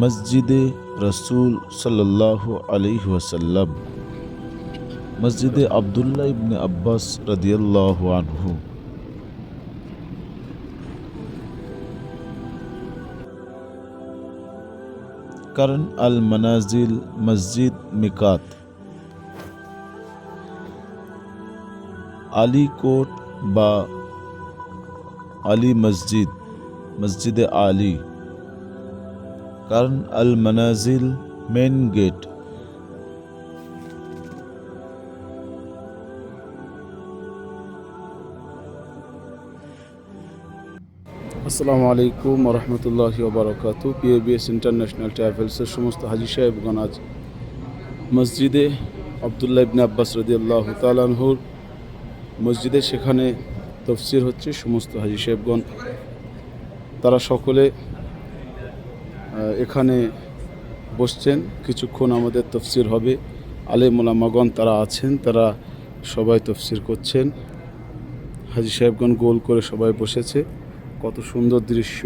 মসজিদে রসুল সাল্লাল্লাহু আলাইহি ওয়াসাল্লাম, মসজিদে আবদুল্লাহ ইবনে আব্বাস রাদিয়াল্লাহু আনহু। কারণ আল মানাজিল মসজিদ মিকাত, আলী কোট বা আলী মসজিদ, মসজিদে আলী। কারণ আল মানাজিল মেন গেট। আসসালামু আলাইকুম রহমতুল্লাহি ওবরাকাতু। পিএবিএস ইন্টারন্যাশনাল ট্রাভেলসের সমস্ত হাজি সাহেবগণ আজ মসজিদে আবদুল্লাহ ইবনে আব্বাস রাদিয়াল্লাহু তাআলা আনহুর মসজিদে, সেখানে তফসির হচ্ছে। সমস্ত হাজি সাহেবগণ তারা সকলে এখানে বসছেন, কিছুক্ষণ আমাদের তফসির হবে। আলেম ওলামাগণ তারা আছেন, তারা সবাই তফসির করছেন। হাজি সাহেবগণ গোল করে সবাই বসেছে। কত সুন্দর দৃশ্য!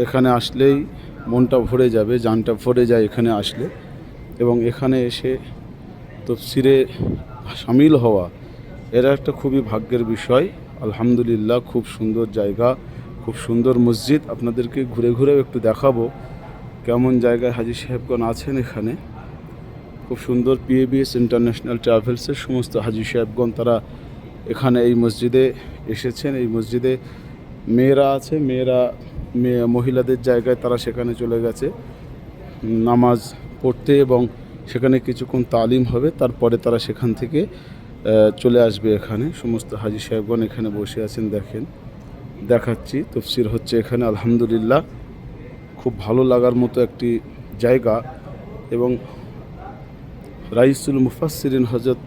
এখানে আসলেই মনটা ভরে যাবে, জানটা ভরে যায় এখানে আসলে। এবং এখানে এসে তফসিরে সামিল হওয়া, এরা একটা খুবই ভাগ্যের বিষয়। আলহামদুলিল্লাহ, খুব সুন্দর জায়গা, খুব সুন্দর মসজিদ। আপনাদেরকে ঘুরে ঘুরেও একটু দেখাবো কেমন জায়গায় হাজি সাহেবগণ আছেন এখানে। খুব সুন্দর। পিএবিএস ইন্টারন্যাশনাল ট্রাভেলসের সমস্ত হাজি সাহেবগণ তারা এখানে এই মসজিদে এসেছেন। এই মসজিদে মেয়েরা আছে, মহিলাদের জায়গায় তারা সেখানে চলে গেছে নামাজ পড়তে, এবং সেখানে কিছুক্ষণ তালিম হবে, তারপরে তারা সেখান থেকে চলে আসবে এখানে। সমস্ত হাজি সাহেবগণ এখানে বসে আছেন, দেখেন, দেখাচ্ছি। তফসির হচ্ছে এখানে। আলহামদুলিল্লাহ, খুব ভালো লাগার মতো একটি জায়গা। এবং রাইসুল মুফাসসিরিন হযরত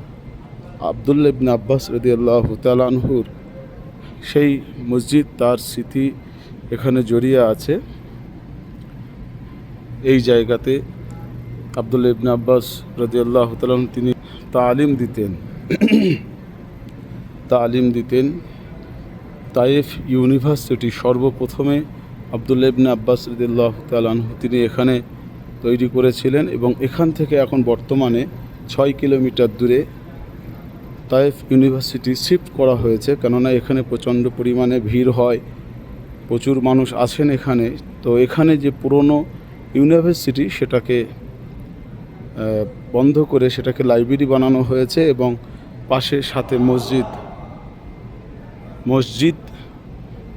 আবদুল্লাহ ইবনে আব্বাস রাদিয়াল্লাহু তাআলা আনহুর সেই মসজিদ, তার স্মৃতি এখানে জড়িয়ে আছে। এই জায়গাতে আবদুল্লাহ ইবনে আব্বাস রাদিয়াল্লাহু তাআলা তিনি তালিম দিতেন। তায়েফ ইউনিভার্সিটি সর্বপ্রথমে আবদুল্লাহ ইবনে আব্বাস রাদিয়াল্লাহু তাআলা আনহু তিনি এখানে তৈরি করেছিলেন। এবং এখান থেকে এখন বর্তমানে 6 কিলোমিটার দূরে তায়েফ ইউনিভার্সিটি শিফট করা হয়েছে, কেননা এখানে প্রচণ্ড পরিমাণে ভিড় হয়, প্রচুর মানুষ আছেন এখানে। তো এখানে যে পুরনো ইউনিভার্সিটি, সেটাকে বন্ধ করে সেটাকে লাইব্রেরি বানানো হয়েছে। এবং পাশে সাথে মসজিদ,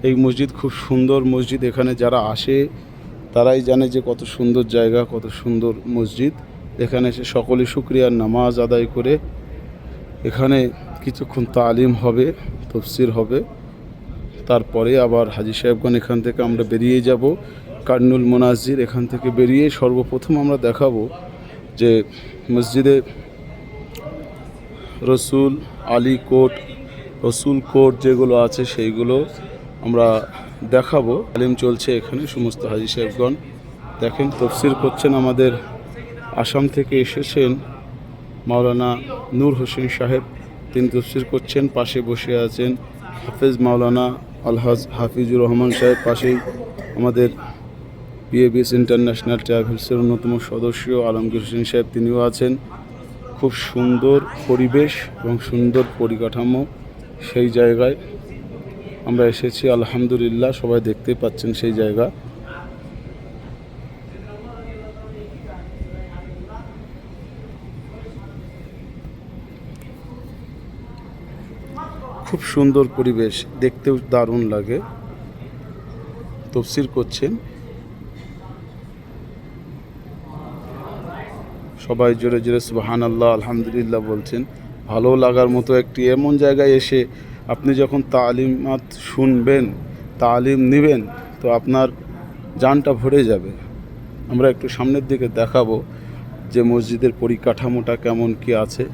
এই মসজিদ খুব সুন্দর মসজিদ। এখানে যারা আসে তারাই জানে যে কত সুন্দর জায়গা, কত সুন্দর মসজিদ। এখানে এসে সকলে শুকরিয়ার নামাজ আদায় করে এখানে কিছুক্ষণ তালিম হবে, তফসির হবে, তারপরে আবার হাজি সাহেবগণ এখান থেকে আমরা বেরিয়ে যাব কার্নুল মোনাজির। এখান থেকে বেরিয়ে সর্বপ্রথম আমরা দেখাবো যে মসজিদে রসুল, আলী কোট, রসুল কোট যেগুলো আছে সেইগুলো আমরা দেখাবো। তালিম চলছে এখানে। সমস্ত হাজি সাহেবগণ দেখেন তফসির করছেন। আমাদের আসাম থেকে এসেছেন মাওলানা নূর হোসেন সাহেব, তিনি তফসির করছেন। পাশে বসে আছেন হাফেজ মাওলানা আলহাজ হাফিজুর রহমান সাহেব। পাশেই আমাদের পিএবিএস ইন্টারন্যাশনাল ট্রাভেলসের অন্যতম সদস্য আলমগীর হোসেন সাহেব, তিনিও আছেন। খুব সুন্দর পরিবেশ এবং সুন্দর পরিকাঠামো সেই জায়গায় আমরা এসেছি। আলহামদুলিল্লাহ, সবাই দেখতে পাচ্ছেন সেই জায়গা। খুব সুন্দর পরিবেশ, দেখতেও দারুণ লাগে। তফসির করছেন সবাই, জোরে জোরে সুবহানাল্লাহ আলহামদুলিল্লাহ বলছেন। ভালো লাগার মতো একটি এমন জায়গায় এসে আপনি যখন তালিমাত শুনবেন, তালিম নেবেন, তো আপনার জানটা ভরে যাবে। আমরা একটু সামনের দিকে দেখাবো যে মসজিদের পরিকাঠামোটা কেমন কি আছে।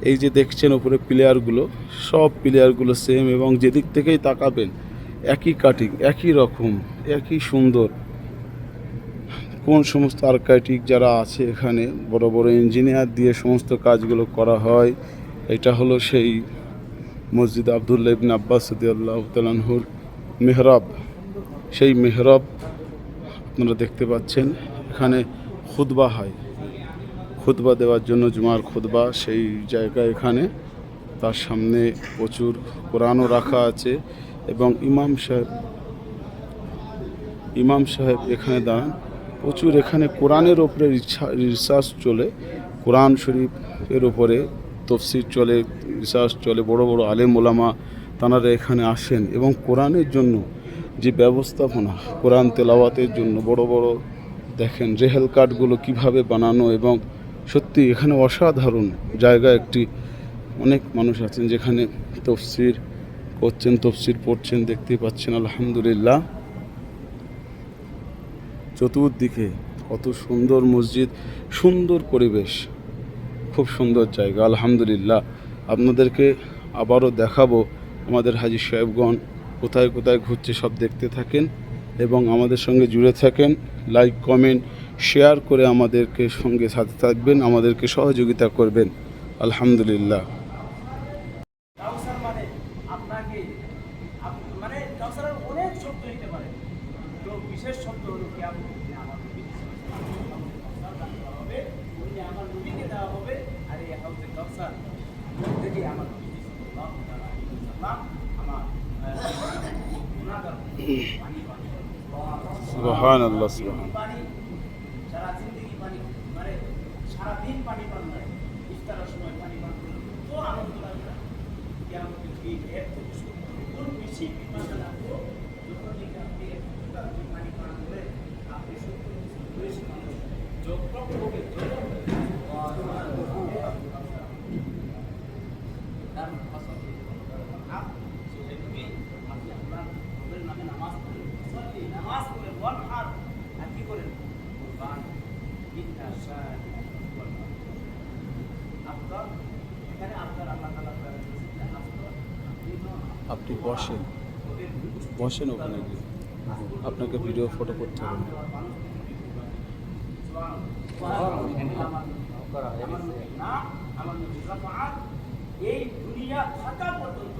এই যে দেখছেন উপরে প্লেয়ারগুলো, সব প্লেয়ারগুলো সেম, এবং যেদিক থেকেই তাকাবেন একই কাটিং, একই রকম, একই সুন্দর। কোন সমস্ত আর্কাইটেক্ট যারা আছে এখানে, বড় বড় ইঞ্জিনিয়ার দিয়ে সমস্ত কাজগুলো করা হয়। এটা হলো সেই মসজিদ আবদুল্লাহ ইবনে আব্বাস রাদিয়াল্লাহু তাআলা আনহুর মেহরাব। সেই মেহরাব আপনারা দেখতে পাচ্ছেন এখানে খুতবা হয়, খুতবা দেওয়ার জন্য জুমার খুতবা, সেই জায়গা এখানে। তার সামনে প্রচুর কোরআনও রাখা আছে এবং ইমাম সাহেব এখানে দাঁড়ান। প্রচুর এখানে কোরআনের ওপরে রিসার্চ চলে, কোরআন শরীফের ওপরে তফসির চলে, রিসার্চ চলে। বড় বড় আলেম ওলামা তাঁরা এখানে আসেন এবং কোরআনের জন্য যে ব্যবস্থাপনা, কোরআন তেলাওয়াতের জন্য বড় বড় দেখেন রেহেল কার্ডগুলো কিভাবে বানানো, এবং সত্যি এখানে অসাধারণ জায়গা একটি। অনেক মানুষ আছেন যেখানে তফসির করছেন, তফসির পড়ছেন, দেখতেই পাচ্ছেন। আলহামদুলিল্লাহ, চতুর্দিকে কত সুন্দর মসজিদ, সুন্দর পরিবেশ, খুব সুন্দর জায়গা। আলহামদুলিল্লাহ, আপনাদেরকে আবারও দেখাবো আমাদের হাজী সাহেবগণ কোথায় কোথায় ঘুরছে, সব দেখতে থাকেন এবং আমাদের সঙ্গে জুড়ে থাকেন। লাইক, কমেন্ট, শেয়ার করে আমাদেরকে সঙ্গে সাথে থাকবেন, আমাদেরকে সহযোগিতা করবেন। আলহামদুলিল্লাহ। কাউসার মানে আপনাকে মানে কাউসারের অনেক শব্দ নিতে পারে, তো বিশেষ শব্দ হলো কি আমার হবে, ওই আমার নবীকে দেওয়া হবে। আর এই হাউজে কাউসার থেকে আমার নবী সাল্লাল্লাহু আলাইহি ওয়াসাল্লাম আমার গুনাহগার পানি পান, সুবহানাল্লাহ, সুবহান। পানি সারা জিন্দগি পানি, মানে সারা দিন পানি পান না, ইফতারের সময় পানি পান করলে তো আনন্দ লাগে না। কেমন কি এর থেকে কোন বেশি বিপাশা লাগবো, যখন থেকে আপনি পানি পান করে আপনি সত্যি বেশি মানুষ যখন হবে নামাজ করে ওয়ান হার আর কি করেন আপনার এখানে আপনার আল্লাহ তাআলা আপনি বসেন, বসেন ওখানে গিয়ে, আপনাকে ভিডিও ফটো করতে হবে না। এই দুনিয়া থাকা পর্যন্ত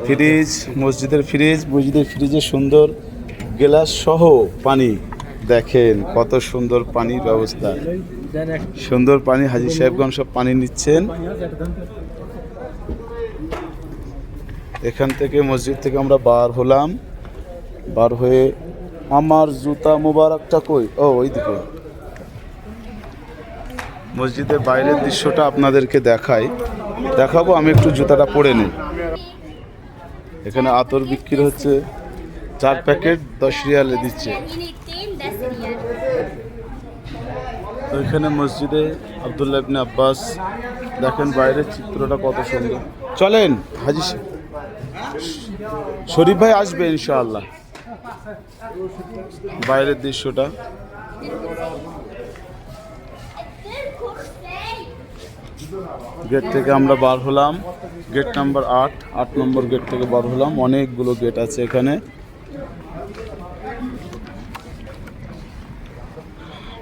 ফ্রিজ, মসজিদের ফ্রিজে সুন্দর গ্লাস সহ পানি, দেখেন কত সুন্দর পানির ব্যবস্থা, সুন্দর পানি। হাজী সাহেবগঞ্জ সব পানি নিচ্ছেন। এখান থেকে মসজিদ থেকে আমরা বার হলাম, বার হয়ে আমার জুতা মোবারকটা কই, ও ওইদিকে। মসজিদের বাইরের দৃশ্যটা আপনাদেরকে দেখাবো। আমি একটু জুতাটা পরে নিই। এখানে আতর বিক্রি হচ্ছে, 4 প্যাকেট 10 রিয়ালে দিচ্ছে। তো এখানে মসজিদে আব্দুল্লাহ ইবনে আব্বাস, দেখেন বাইরের চিত্রটা কত সুন্দর। চলেন, হাজী শরীফ ভাই আসবে ইনশাআল্লাহ। বাইরের দৃশ্যটা গেট থেকে আমরা বার হলাম, গেট নাম্বার 8 নম্বর গেট থেকে বার হলাম। অনেকগুলো গেট আছে এখানে।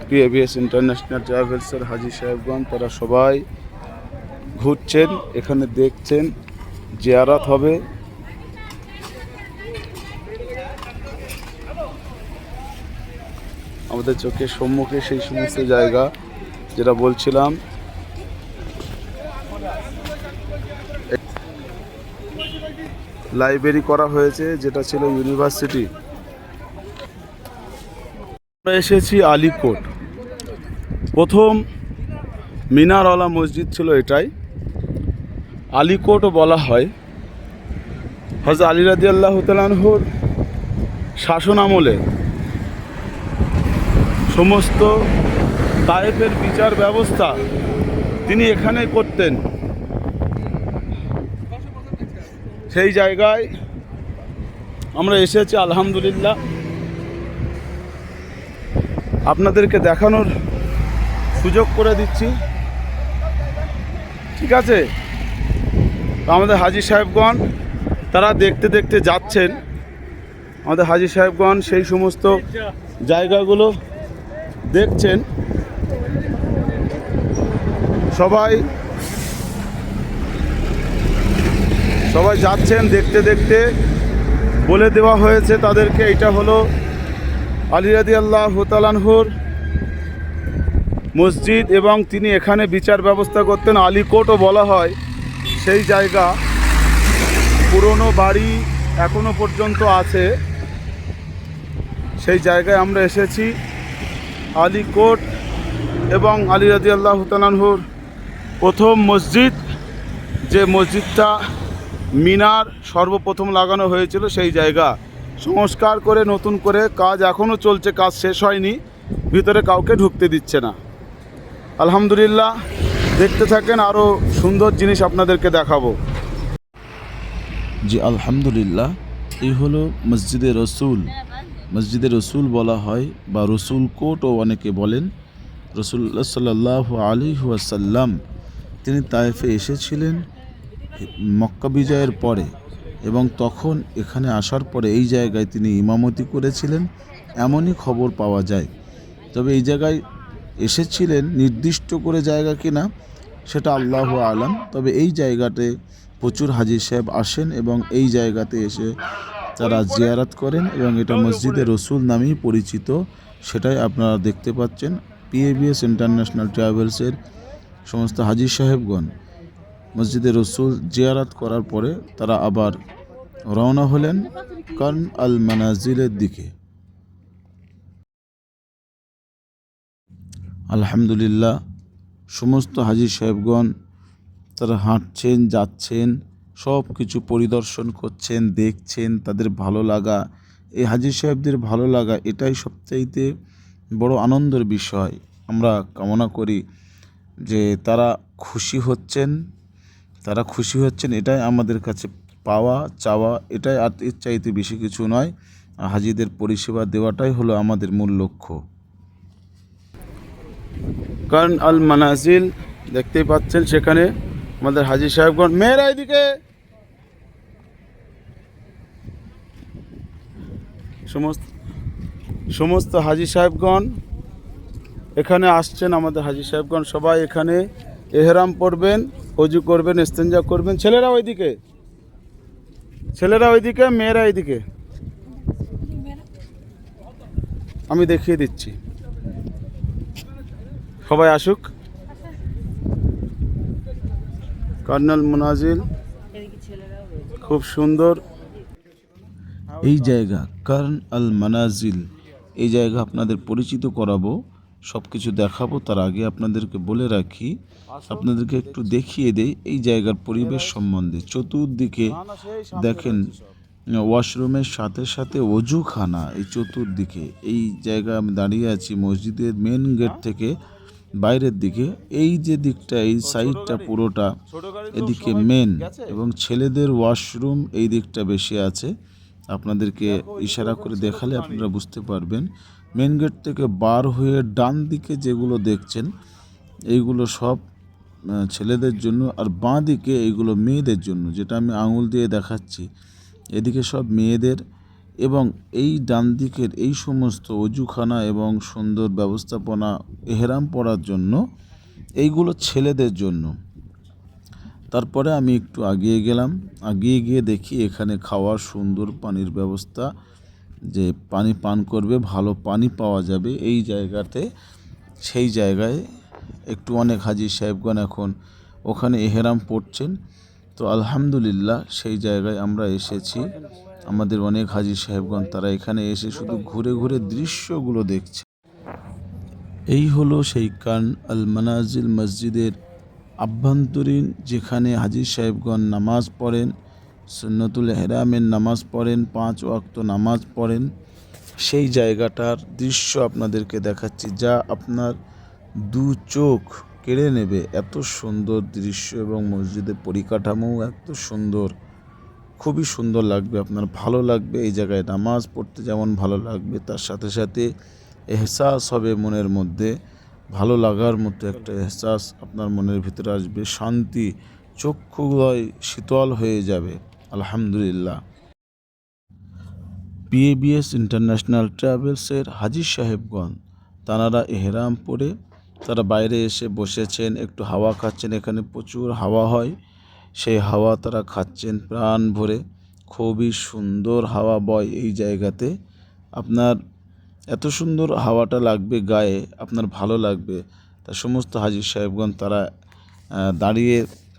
পিএভিএস ইন্টারন্যাশনাল ট্রাভেলসের হাজী সাহেবগঞ্জ তারা সবাই ঘুরছেন, এখানে দেখছেন, জিয়ারত হবে। আমাদের চোখের সম্মুখে সেই সমস্ত জায়গা যেটা বলছিলাম। লাইব্রেরি করা হয়েছে, যেটা ছিল ইউনিভার্সিটি। আমরা এসেছি আলীকোট। প্রথম মিনারওয়ালা মসজিদ ছিল এটাই, আলীকোটও বলা হয়। হযরত আলী রাদিয়াল্লাহু তাআলা আনহুর শাসন আমলে সমস্ত তায়েফের বিচার ব্যবস্থা তিনি এখানেই করতেন। সেই জায়গায় আমরা এসেছি আলহামদুলিল্লাহ, আপনাদেরকে দেখানোর সুযোগ করে দিচ্ছি, ঠিক আছে? আমাদের হাজী সাহেবগণ তারা দেখতে দেখতে যাচ্ছেন। আমাদের হাজী সাহেবগণ সেই সমস্ত জায়গাগুলো দেখছেন। সবাই যাচ্ছেন দেখতে দেখতে। বলে দেওয়া হয়েছে তাদেরকে। এটা হলো আলী রাদিয়াল্লাহু তাআলা আনহুর মসজিদ এবং তিনি এখানে বিচার ব্যবস্থা করতেন। আলী কোর্টও বলা হয় সেই জায়গা। পুরনো বাড়ি এখনো পর্যন্ত আছে, সেই জায়গায় আমরা এসেছি। আলী কোর্ট এবং আলী রাদিয়াল্লাহু তাআলা আনহুর প্রথম মসজিদ, যে মসজিদটা মিনার সর্বপ্রথম লাগানো হয়েছিল, সেই জায়গা সংস্কার করে নতুন করে কাজ এখনও চলছে, কাজ শেষ হয়নি, ভিতরে কাউকে ঢুকতে দিচ্ছে না। আলহামদুলিল্লাহ, দেখতে থাকেন, আরও সুন্দর জিনিস আপনাদেরকে দেখাবো। জি আলহামদুলিল্লাহ, এই হলো মসজিদে রসুল। মসজিদে রসুল বলা হয় বা রসুল কোটও অনেকে বলেন। রসুল্লাহ সাল্লাল্লাহু আলাইহি ওয়াসাল্লাম তিনি তায়েফে এসেছিলেন মক্কা বিজয়ের পরে, এবং তখন এখানে আসার পরে এই জায়গায় তিনি ইমামতি করেছিলেন, এমনই খবর পাওয়া যায়। তবে এই জায়গায় এসেছিলেন নির্দিষ্ট করে জায়গা কিনা সেটা আল্লাহু আলাম। তবে এই জায়গাতে প্রচুর হাজী সাহেব আসেন এবং এই জায়গাতে এসে তারা জিয়ারত করেন, এবং এটা মসজিদে রসুল নামেই পরিচিত। সেটাই আপনারা দেখতে পাচ্ছেন। PABS ইন্টারন্যাশনাল ট্রাভেলসের সমস্ত হাজী সাহেবগণ মসজিদে রসুল জিয়ারত করার পরে তারা আবার রওনা হলেন কার্ন আল মানাজিলের দিকে। আলহামদুলিল্লাহ, সমস্ত হাজী সাহেবগণ তারা হাঁটছেন, যাচ্ছেন, সব কিছু পরিদর্শন করছেন, দেখছেন। তাদের ভালো লাগা, এই হাজী সাহেবদের ভালো লাগা, এটাই সবচাইতে বড় আনন্দের বিষয়। আমরা কামনা করি যে তারা খুশি হচ্ছেন, এটাই আমাদের কাছে পাওয়া চাওয়া, এটাই আর এর চাইতে বেশি কিছু নয়। হাজীদের পরিষেবা দেওয়াটাই হলো আমাদের মূল লক্ষ্য। কার্ন আল মানাজিল দেখতেই পাচ্ছেন, সেখানে আমাদের হাজী সাহেবগণ, মেয়েরা এদিকে, সমস্ত হাজী সাহেবগণ এখানে আসছেন। আমাদের হাজী সাহেবগণ সবাই এখানে এহরাম পরবেন, অজু করবেন, ইস্তেঞ্জা করবেন। ছেলেরা ওইদিকে, মেয়েরা এইদিকে। আমি দেখিয়ে দিচ্ছি, সবাই আসুক। কার্নাল মুনাজিল খুব সুন্দর এই জায়গা কার্ন আল মানাজিল, এই জায়গা আপনাদের পরিচিত করাবো, সব কিছু দেখাবো। তার আগে আপনাদেরকে বলে রাখি, আপনাদেরকে একটু দেখিয়ে দেই এই জায়গার পরিবেশ সম্বন্ধে। চতুর্দিকে দেখেন ওয়াশরুমের সাথে সাথে অজুখানা, এই চতুর্দিকে। এই জায়গা আমি দাঁড়িয়ে আছি মসজিদের মেন গেট থেকে বাইরের দিকে। এই যে দিকটা, এই সাইডটা পুরোটা এদিকে মেন, এবং ছেলেদের ওয়াশরুম এই দিকটা বেশি আছে। আপনাদেরকে ইশারা করে দেখালে আপনারা বুঝতে পারবেন। মেন গেট থেকে বার হয়ে ডান দিকে যেগুলো দেখছেন এইগুলো সব ছেলেদের জন্য, আর বাঁ দিকে এইগুলো মেয়েদের জন্য, যেটা আমি আঙুল দিয়ে দেখাচ্ছি। এদিকে সব মেয়েদের, এবং এই ডান দিকের এই সমস্ত অজুখানা এবং সুন্দর ব্যবস্থাপনা এহরাম পরার জন্য, এইগুলো ছেলেদের জন্য। তারপরে আমি একটু আগিয়ে গিয়ে দেখি এখানে খাওয়ার সুন্দর পানির ব্যবস্থা, যে পানি পান করবে ভালো পানি পাওয়া যাবে এই জায়গাতে। সেই জায়গায় একটু অনেক হাজী সাহেবগণ এখন ওখানে এহরাম পড়ছেন। তো আলহামদুলিল্লাহ, সেই জায়গায় আমরা এসেছি। আমাদের অনেক হাজী সাহেবগণ তারা এখানে এসে শুধু ঘুরে ঘুরে দৃশ্যগুলো দেখছে। এই হলো সেই কার্ন আল মানাজিল মসজিদের আভ্যন্তরীণ, যেখানে হাজী সাহেবগণ নামাজ পড়েন, সুন্নতুল এহরামের নামাজ পড়েন, 5 ওয়াক্ত নামাজ পড়েন। সেই জায়গাটার দৃশ্য আপনাদেরকে দেখাচ্ছি, যা আপনার দু চোখ কেড়ে নেবে। এত সুন্দর দৃশ্য, এবং মসজিদের পরিকাঠামো এত সুন্দর, খুবই সুন্দর লাগবে, আপনার ভালো লাগবে। এই জায়গায় নামাজ পড়তে যেমন ভালো লাগবে, তার সাথে সাথে এহসাস হবে মনের মধ্যে, ভালো লাগার মতো একটা এহসাস আপনার মনের ভিতরে আসবে, শান্তি, চক্ষুগুলোয় শীতল হয়ে যাবে। আলহামদুলিল্লাহ, PABS ইন্টারন্যাশনাল ট্রাভেলসের হাজী সাহেবগণ তাঁরা এহরাম পরে তারা বাইরে এসে বসেছেন, একটু হাওয়া খাচ্ছেন। এখানে প্রচুর হাওয়া হয়, সেই হাওয়া তারা খাচ্ছেন প্রাণ ভরে। খুবই সুন্দর হাওয়া বয় এই জায়গাতে। আপনার এত সুন্দর হাওয়াটা লাগবে গায়ে, আপনার ভালো লাগবে। তা সমস্ত হাজি সাহেবগণ তারা দাঁড়িয়ে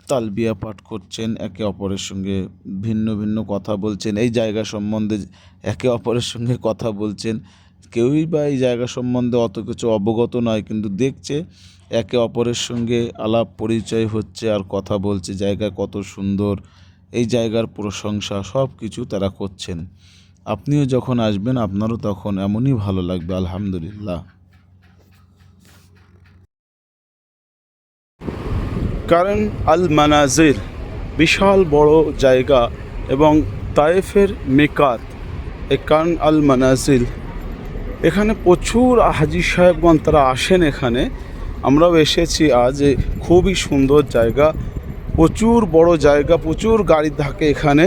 তালবিয়া পাঠ করছেন, একে অপরের সঙ্গে ভিন্ন ভিন্ন কথা বলছেন, এই জায়গা সম্বন্ধে একে অপরের সঙ্গে কথা বলছেন। কেউই বা এই জায়গা সম্বন্ধে অত কিছু অবগত নয়, কিন্তু দেখছে একে অপরের সঙ্গে আলাপ পরিচয় হচ্ছে আর কথা বলছে, জায়গা কত সুন্দর, এই জায়গার প্রশংসা সব কিছু তারা করছেন। আপনিও যখন আসবেন আপনারও তখন এমনই ভালো লাগবে। আলহামদুলিল্লাহ। কারণ আল মানাজির বিশাল বড় জায়গা এবং তায়েফের মেকাত। এই কারণ আল মানাজিল, এখানে প্রচুর হাজি সাহেবগণ তারা আসেন এখানে। আমরাও এসেছি আজ। খুবই সুন্দর জায়গা, প্রচুর বড় জায়গা, প্রচুর গাড়ি থাকে এখানে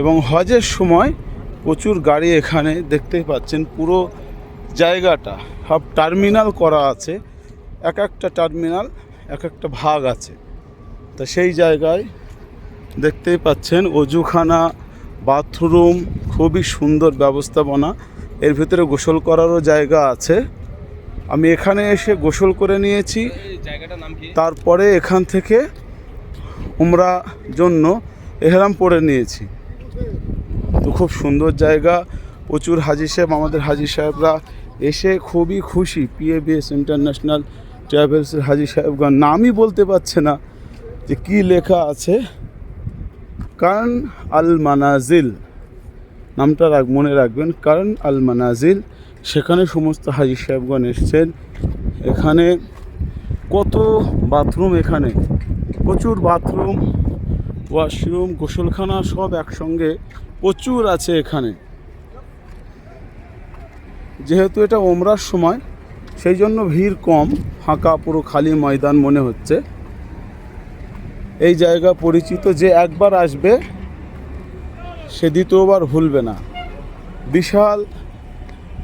এবং হজের সময় প্রচুর গাড়ি এখানে দেখতেই পাচ্ছেন। পুরো জায়গাটা সব টার্মিনাল করা আছে, এক একটা টার্মিনাল এক একটা ভাগ আছে। তা সেই জায়গায় দেখতেই পাচ্ছেন অজুখানা, বাথরুম, খুবই সুন্দর ব্যবস্থাপনা। এর ভিতরে গোসল করারও জায়গা আছে। আমি এখানে এসে গোসল করে নিয়েছি, তারপরে এখান থেকে উমরা জন্য এহরাম পরে নিয়েছি। তো খুব সুন্দর জায়গা, প্রচুর হাজি সাহেব, আমাদের হাজি সাহেবরা এসে খুবই খুশি। PABS ইন্টারন্যাশনাল ট্রাভেলসের হাজি সাহেবগণ নামই বলতে পারছে না যে কী লেখা আছে। কারণ আল মানাজিল নামটা মনে রাখবেন, কারণ আল মানাজিল। সেখানে সমস্ত হাজি সাহেবগণ এসছেন। এখানে কত বাথরুম, এখানে প্রচুর বাথরুম, ওয়াশরুম, গোসলখানা সব একসঙ্গে প্রচুর আছে এখানে। যেহেতু এটা ওমরার সময় সেই জন্য ভিড় কম, ফাঁকা পুরো খালি ময়দান মনে হচ্ছে। এই জায়গা পরিচিত, যে একবার আসবে সে দ্বিতীয়বার ভুলবে না। বিশাল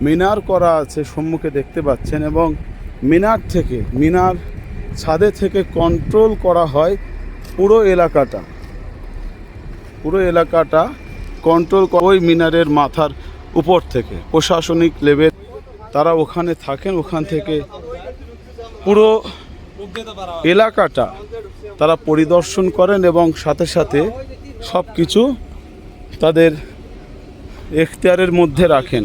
মিনার করা আছে সম্মুখে দেখতে পাচ্ছেন এবং মিনার ছাদে থেকে কন্ট্রোল করা হয় পুরো এলাকাটা কন্ট্রোল ওই মিনারের মাথার উপর থেকে প্রশাসনিক লেভেল তারা ওখানে থাকেন। ওখান থেকে পুরো এলাকাটা তারা পরিদর্শন করেন এবং সাথে সাথে সব কিছু তাদের এখতিয়ারের মধ্যে রাখেন।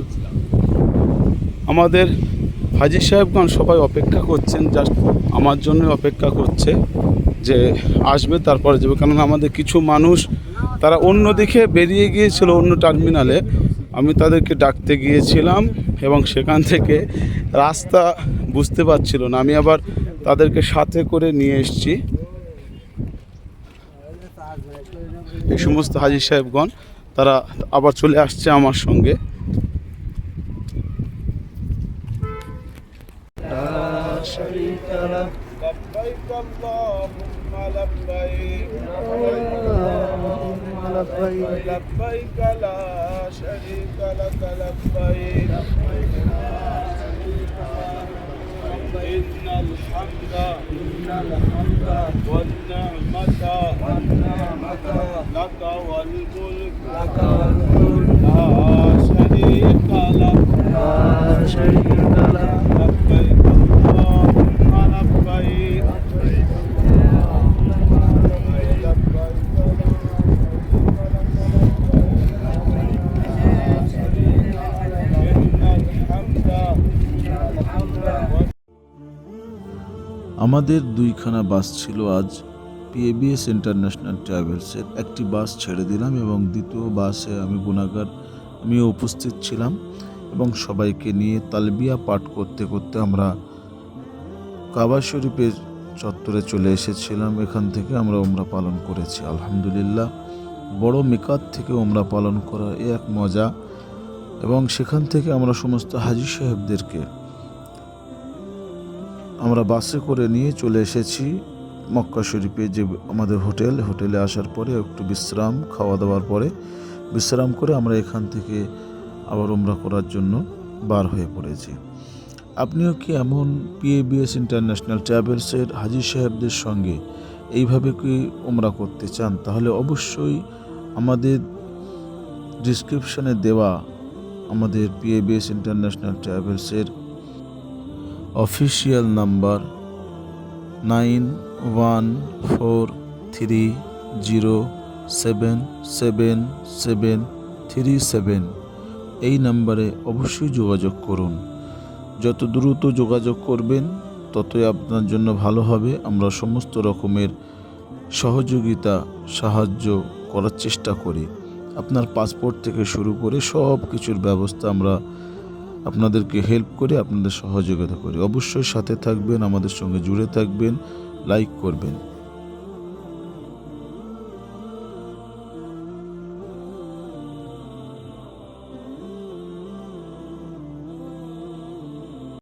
আমাদের হাজি সাহেবগণ সবাই অপেক্ষা করছেন, জাস্ট আমার জন্য অপেক্ষা করছে যে আসবে তারপরে যাবে। কারণ আমাদের কিছু মানুষ তারা অন্য দিকে বেরিয়ে গিয়েছিল, অন্য টার্মিনালে। আমি তাদেরকে ডাকতে গিয়েছিলাম এবং সেখান থেকে রাস্তা বুঝতে পারছিল না, আমি আবার তাদেরকে সাথে করে নিয়ে এসেছি। এই সমস্ত হাজি সাহেবগণ তারা আবার চলে আসছে আমার সঙ্গে। لبيك لا شريك لك لبيك إن الحمد والنعمة لك والملك لا شريك لك لبيك اللهم لبيك আমাদের দুইখানা বাস ছিল আজ PABS ইন্টারন্যাশনাল ট্রাভেলসের। একটি বাস ছেড়ে দিলাম এবং দ্বিতীয় বাসে আমিও উপস্থিত ছিলাম এবং সবাইকে নিয়ে তালবিয়া পাঠ করতে করতে আমরা কাবা শরীফের চত্বরে চলে এসেছিলাম। এখান থেকে আমরা উমরা পালন করেছি। আলহামদুলিল্লাহ, বড় মিকাত থেকে উমরা পালন করা এ এক মজা। এবং সেখান থেকে আমরা সমস্ত হাজি সাহেবদেরকে আমরা বাসে করে নিয়ে চলে এসেছি মক্কা শরীফে, যে আমাদের হোটেলে আসার পরে একটু বিশ্রাম, খাওয়া দাওয়ার পরে বিশ্রাম করে আমরা এখান থেকে আবার উমরা করার জন্য বার হয়ে পড়েছি। আপনিও কি এমন PABS ইন্টারন্যাশনাল ট্রাভেলসের হাজি সাহেবদের সঙ্গে এইভাবে কি উমরা করতে চান? তাহলে অবশ্যই আমাদের ডিসক্রিপশনে দেওয়া আমাদের PABS ইন্টারন্যাশনাল ট্রাভেলসের অফিসিয়াল নাম্বার 9140777737 এই নাম্বারে অবশ্যই যোগাযোগ করুন। যত দ্রুত যোগাযোগ করবেন ততই আপনার জন্য ভালো হবে। আমরা সমস্ত রকমের সহযোগিতা সাহায্য করার চেষ্টা করি। আপনার পাসপোর্ট থেকে শুরু করে সব কিছুর ব্যবস্থা আমরা আপনাদেরকে হেল্প করে আপনাদের সহযোগিতা করি। অবশ্যই সাথে থাকবেন, আমাদের সঙ্গে জুড়ে থাকবেন, লাইক করবেন।